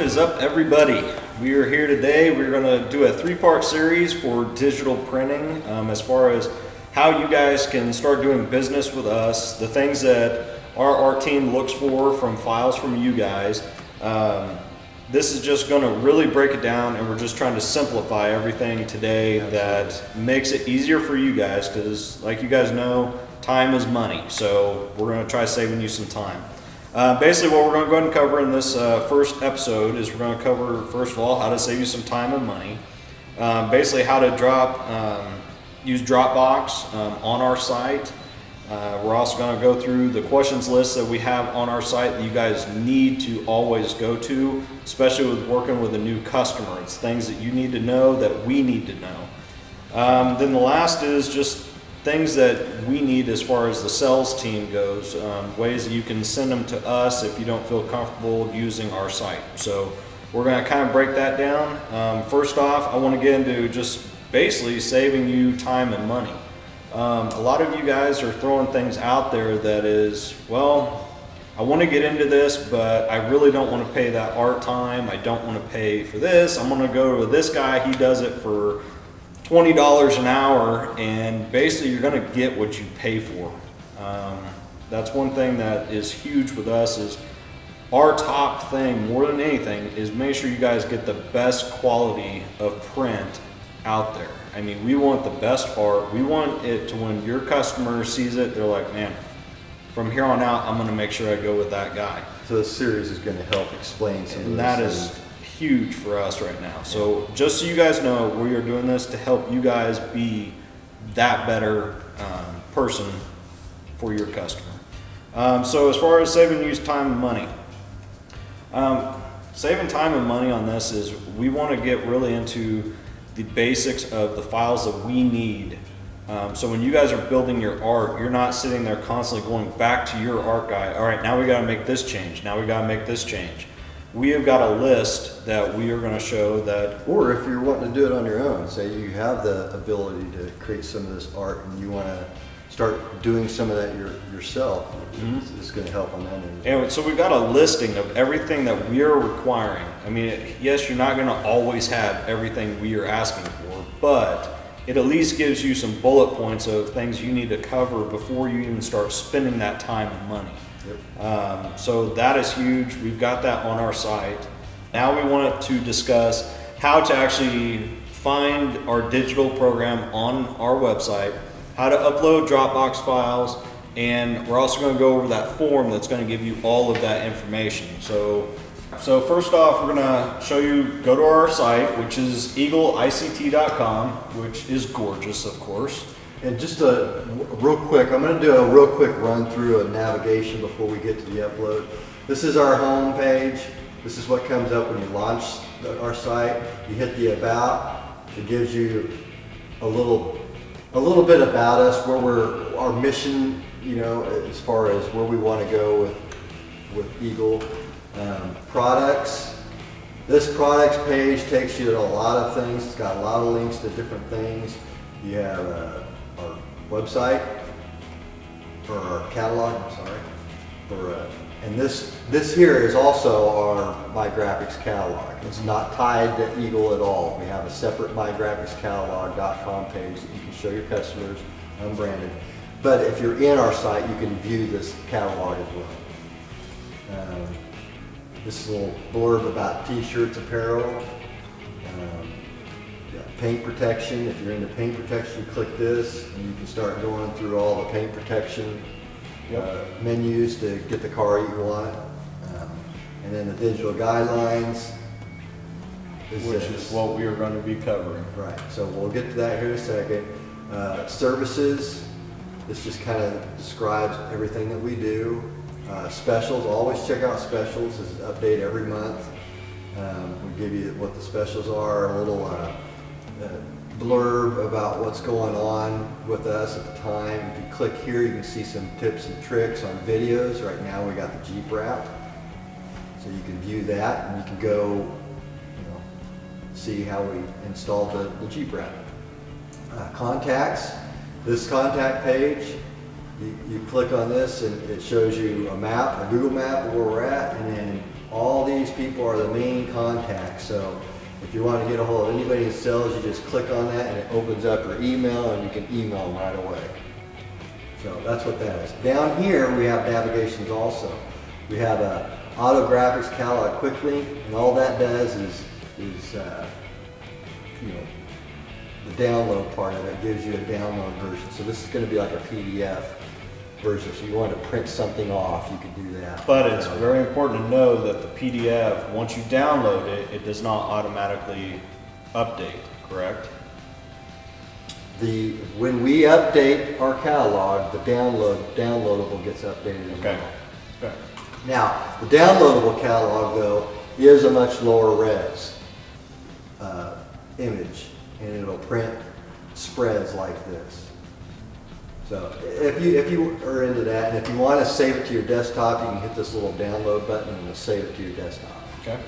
is up, everybody? We are here today. We're going to do a three-part series for digital printing as far as how you guys can start doing business with us, the things that our art team looks for from files from you guys. This is just going to really break it down, and we're just trying to simplify everything today that makes it easier for you guys, because like you guys know, time is money. So we're going to try saving you some time. Basically what we're going to go ahead and cover in this first episode is we're going to cover, first of all, how to save you some time and money. Basically how to use Dropbox on our site. We're also going to go through the questions list that we have on our site that you guys need to always go to, especially with working with a new customer. It's things that you need to know that we need to know. Then the last is just things that we need as far as the sales team goes, ways that you can send them to us if you don't feel comfortable using our site. So we're going to kind of break that down. First off, I want to get into just basically saving you time and money. A lot of you guys are throwing things out there that is, well, I want to get into this, but I really don't want to pay that art time. I don't want to pay for this. I'm going to go to this guy. He does it for $20 an hour, and basically you're going to get what you pay for. That's one thing that is huge with us, is our top thing more than anything is make sure you guys get the best quality of print out there. I mean, we want the best art. We want it to, when your customer sees it, they're like, man, from here on out I'm going to make sure I go with that guy. So this series is going to help explain some of this. And that is huge for us right now. So just so you guys know, we are doing this to help you guys be that better person for your customer. So as far as saving you time and money, saving time and money on this is we want to get really into the basics of the files that we need. So when you guys are building your art, you're not sitting there constantly going back to your art guy. All right, now we got to make this change. Now we got to make this change. We have got a list that we are going to show that. Or if you're wanting to do it on your own, say you have the ability to create some of this art and you want to start doing some of that yourself, it's going to help on that end. And so we've got a listing of everything that we are requiring. I mean, yes, you're not going to always have everything we are asking for, but it at least gives you some bullet points of things you need to cover before you even start spending that time and money. Yep. So that is huge. We've got that on our site. Now we wanted to discuss how to actually find our digital program on our website, how to upload Dropbox files, and we're also going to go over that form that's going to give you all of that information. So first off, we're going to show you, go to our site, which is eagleict.com, which is gorgeous, of course. And just real quick, I'm going to do a real quick run through of navigation before we get to the upload. This is our home page. This is what comes up when you launch our site. You hit the about. It gives you a little bit about us, where our mission, you know, as far as where we want to go with Eagle. Products. This products page takes you to a lot of things. It's got a lot of links to different things. You have our website, or our catalog, I'm sorry. And this here is also our MyGraphics catalog. It's not tied to Eagle at all. We have a separate MyGraphicsCatalog.com page that you can show your customers, unbranded. But if you're in our site, you can view this catalog as well. This little blurb about t-shirts, apparel. Paint protection. If you're into paint protection, click this and you can start going through all the paint protection menus to get the car you want. And then the digital guidelines. Which is what we are going to be covering. Right, so we'll get to that here in a second. Services. This just kind of describes everything that we do. Specials, always check out specials. This is an update every month. We give you what the specials are, a little blurb about what's going on with us at the time. If you click here, you can see some tips and tricks on videos. Right now we got the Jeep wrap, so you can view that and you can go, you know, see how we installed the Jeep wrap. Contacts. This contact page, you click on this and it shows you a map, a Google map of where we're at, and then all these people people are the main contacts. So if you want to get a hold of anybody in sales, you just click on that and it opens up your email and you can email them right away. So that's what that is. Down here we have navigations also. We have a auto graphics catalog quick link, and all that does is you know, the download part of it gives you a download version. So this is going to be like a PDF version. So you want to print something off, you can do that. But it's very important to know that the PDF, once you download it, it does not automatically update, correct? When we update our catalog, the downloadable gets updated as well. Okay. Now, the downloadable catalog though is a much lower res image, and it'll print spreads like this. So if you are into that, and if you want to save it to your desktop, you can hit this little download button and it'll save it to your desktop. Okay.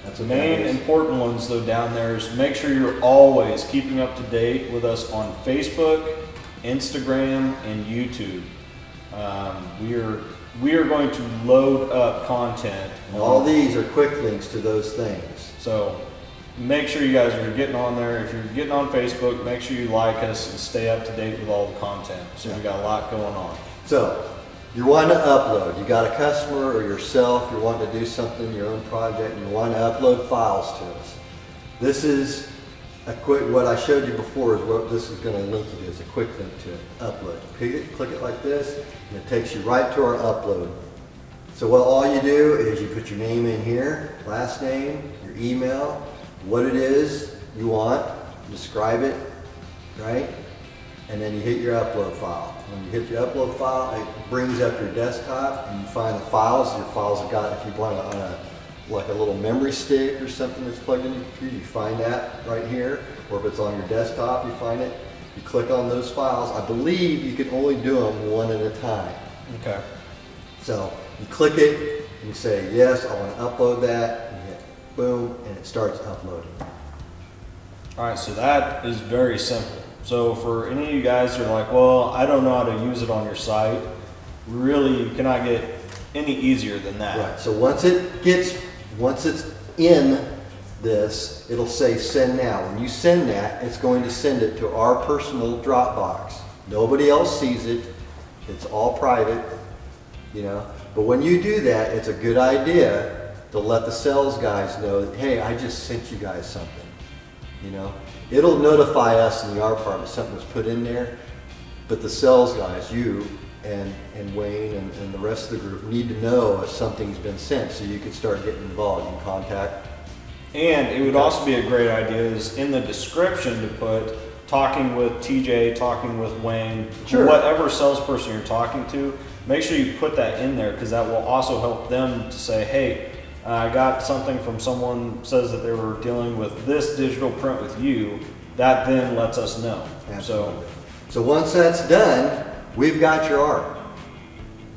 That's The what that main is. important ones though down there is make sure you're always keeping up to date with us on Facebook, Instagram, and YouTube. We are going to load up content. And all these are quick links to those things. So make sure you guys are getting on there. If you're getting on Facebook, make sure you like us and stay up to date with all the content. So we got a lot going on. So you want to upload. You got a customer or yourself, you're wanting to do something, your own project, and you want to upload files to us. This is a quick, what I showed you before is what this is going to link you to, is a quick link to upload. Click it like this, and it takes you right to our upload. So what all you do is you put your name in here, last name, your email, what it is you want, describe it, right? And then you hit your upload file. When you hit your upload file, it brings up your desktop and you find the files. Your files have got, if you want it on like a little memory stick or something that's plugged into your computer, you find that right here. Or if it's on your desktop, you find it. You click on those files. I believe you can only do them one at a time. Okay. So you click it and you say, yes, I want to upload that. And you hit boom, and it starts uploading. All right, so that is very simple. So for any of you guys who are like, well, I don't know how to use it on your site, really you cannot get any easier than that. Right, so once it's in this, it'll say send now. When you send that, it's going to send it to our personal Dropbox. Nobody else sees it. It's all private, you know. But when you do that, it's a good idea to let the sales guys know that, hey, I just sent you guys something, you know. It'll notify us in the R department something was put in there, but the sales guys, you and Wayne and the rest of the group need to know if something's been sent so you can start getting involved in contact. And it would also be a great idea is in the description to put talking with TJ, talking with Wayne, Sure. whatever salesperson you're talking to, make sure you put that in there because that will also help them to say, hey, I got something from someone says that they were dealing with this digital print with you. That then lets us know. Absolutely. So once that's done, we've got your art.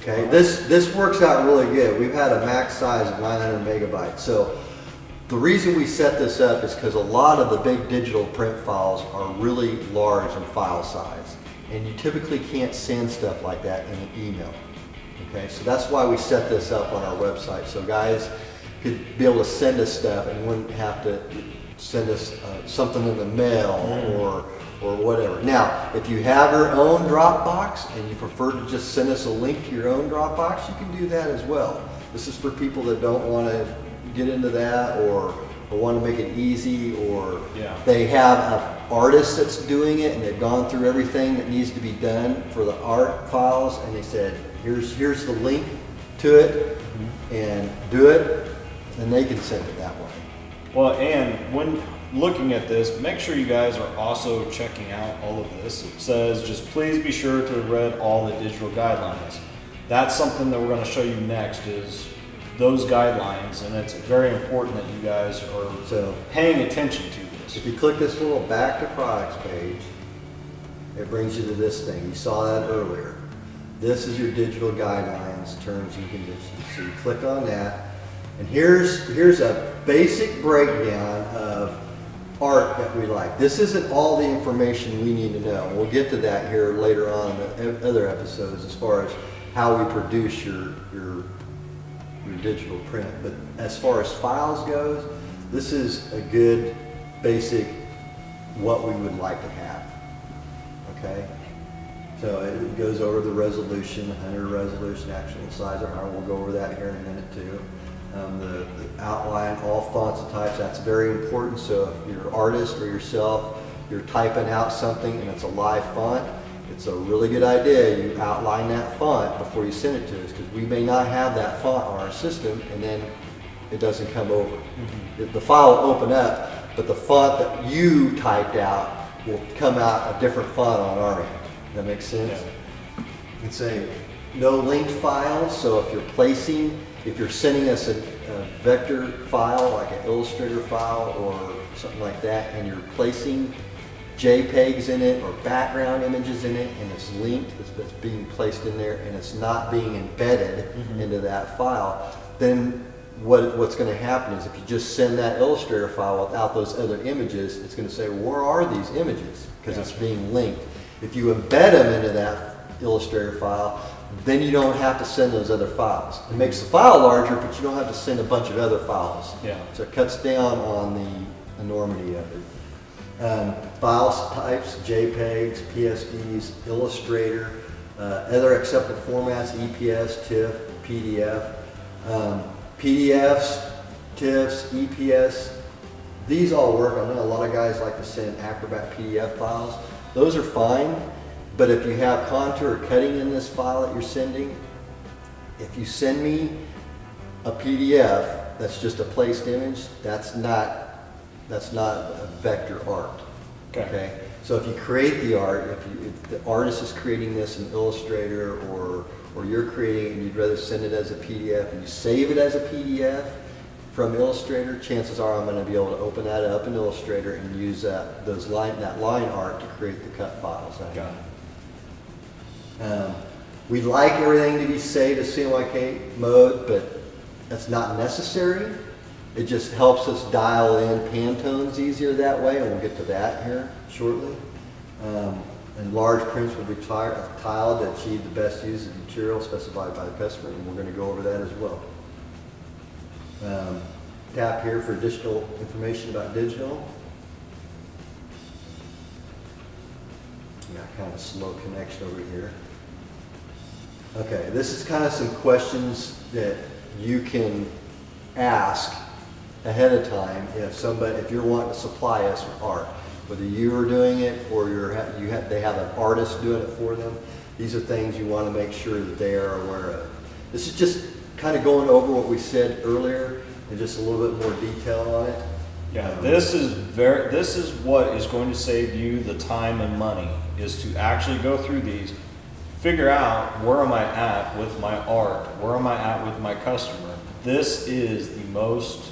Okay, this works out really good. We've had a max size of 900 megabytes. So the reason we set this up is because a lot of the big digital print files are really large in file size. And you typically can't send stuff like that in an email. Okay, so that's why we set this up on our website. So guys could be able to send us stuff and wouldn't have to send us something in the mail or whatever. Now, if you have your own Dropbox and you prefer to just send us a link to your own Dropbox, you can do that as well. This is for people that don't want to get into that or want to make it easy, or they have an artist that's doing it and they've gone through everything that needs to be done for the art files and they said, here's the link to it and do it, and they can send it that way. Well, and when looking at this, make sure you guys are also checking out all of this. It says, just please be sure to have read all the digital guidelines. That's something that we're going to show you next is those guidelines, and it's very important that you guys are paying attention to this. If you click this little back to products page, it brings you to this thing. You saw that earlier. This is your digital guidelines, terms and conditions. So you click on that, and here's a basic breakdown of art that we like. This isn't all the information we need to know. We'll get to that here later on in the other episodes as far as how we produce your your digital print. But as far as files goes, this is a good basic what we would like to have. Okay, so it goes over the resolution, 100 resolution, actual size, or however, we'll go over that here in a minute too. The outline, all fonts and types, that's very important. So if you're an artist or yourself, you're typing out something and it's a live font, it's a really good idea you outline that font before you send it to us, because we may not have that font on our system and then it doesn't come over. The file will open up, but the font that you typed out will come out a different font on our end. That makes sense? Yeah. And say no linked files. So if you're sending us a vector file, like an Illustrator file or something like that, and you're placing JPEGs in it or background images in it, and it's linked, it's being placed in there, and it's not being embedded into that file, then what's going to happen is if you just send that Illustrator file without those other images, it's going to say, where are these images? Because it's being linked. If you embed them into that Illustrator file, then you don't have to send those other files. It makes the file larger, but you don't have to send a bunch of other files. Yeah. So it cuts down on the enormity of it. File types, JPEGs, PSDs, Illustrator, other accepted formats, EPS, TIFF, PDF. PDFs, TIFFs, EPS, these all work. I know a lot of guys like to send Acrobat PDF files. Those are fine, but if you have contour cutting in this file that you're sending, if you send me a PDF that's just a placed image, that's not a vector art. Okay. So if you create the art, if the artist is creating this in Illustrator or you're creating it and you'd rather send it as a PDF and you save it as a PDF from Illustrator, chances are I'm going to be able to open that up in Illustrator and use that line art to create the cut files. Got it. We'd like everything to be saved as CMYK mode, but that's not necessary. It just helps us dial in Pantones easier that way, and we'll get to that here shortly. And large prints will be tiled to achieve the best use of material specified by the customer, and we're going to go over that as well. Tap here for additional information about digital. Got kind of a slow connection over here. Okay, this is kind of some questions that you can ask ahead of time if you're wanting to supply us with art. Whether you are doing it or they have an artist doing it for them, these are things you want to make sure that they are aware of. This is just kind of going over what we said earlier and just a little bit more detail on it. Yeah, this is what is going to save you the time and money, is to actually go through these, figure out where am I at with my art, where am I at with my customer. This is the most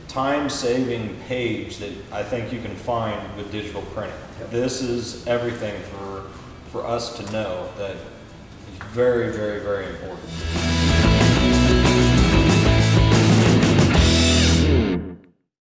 time-saving page that I think you can find with digital printing. Yep. This is everything for us to know that is very, very, very important.